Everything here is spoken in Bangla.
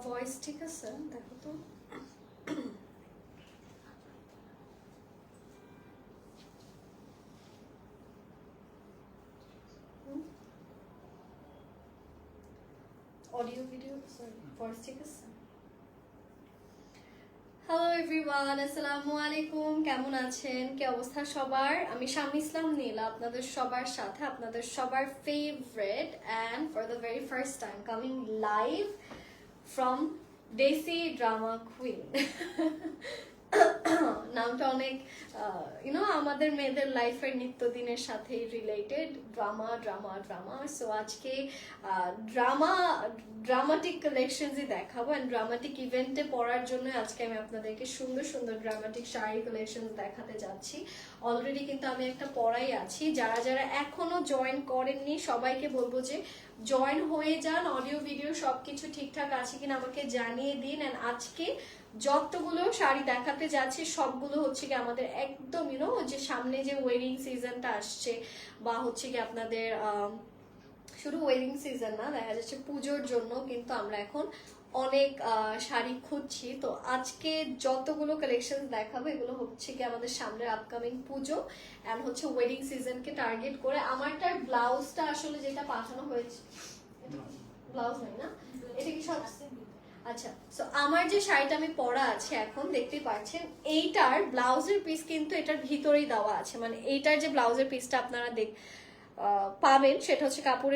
ভয়েস ঠিক আছে? দেখো তো। অডিও ভিডিও সরি ভয়েস ঠিক আছে? হ্যালো এভরিওয়ান, আসসালামু আলাইকুম। কেমন আছেন? কি অবস্থা সবার? আমি শামি ইসলাম নীলা, আপনাদের সবার সাথে, আপনাদের সবার favourite and for the very first time coming live from deci drama queen. নামটা অনেক আমাদের মেয়েদের লাইফের নিত্যদিনের সাথে related. Drama drama drama. So আজকে ড্রামাটিক কালেকশনসই দেখাবো অ্যান্ড ড্রামাটিক ইভেন্টে পড়ার জন্য আজকে আমি আপনাদেরকে সুন্দর সুন্দর ড্রামাটিক শাড়ি কালেকশন দেখাতে যাচ্ছি। অলরেডি কিন্তু আমি একটা পড়াই আছি। যারা যারা এখনো জয়েন করেননি সবাইকে বলবো যে জয়েন হয়ে যান। অডিও ভিডিও সবকিছু ঠিকঠাক আছে কিনা আমাকে জানিয়ে দিন। অ্যান্ড আজকে যতগুলো শাড়ি দেখাতে যাচ্ছি সবগুলো হচ্ছে কি আমাদের একদম যে সামনে যে ওয়েডিং সিজনটা আসছে বা হচ্ছে কি আপনাদের শুধু ওয়েডিং সিজন না, দেখা যাচ্ছে পুজোর জন্য কিন্তু আমরা এখন অনেক শাড়ি খুঁজছি। তো আজকে যতগুলো কালেকশন দেখাবো এগুলো হচ্ছে কি আমাদের সামনের আপকামিং পুজো অ্যান্ড হচ্ছে ওয়েডিং সিজনকে টার্গেট করে। আমারটার ব্লাউজটা আসলে যেটা পাঠানো হয়েছে, ব্লাউজ নাই না, এটা কি সব আচ্ছা। সো আমার যে শাড়িটা আমি পরা আছে এখন দেখতেই পাচ্ছেন, এইটার ব্লাউজের পিস কিন্তু এটার ভিতরেই দেওয়া আছে। মানে এইটার যে ব্লাউজের পিসটা আপনারা পাবেন সেটা হচ্ছে কাপড়ের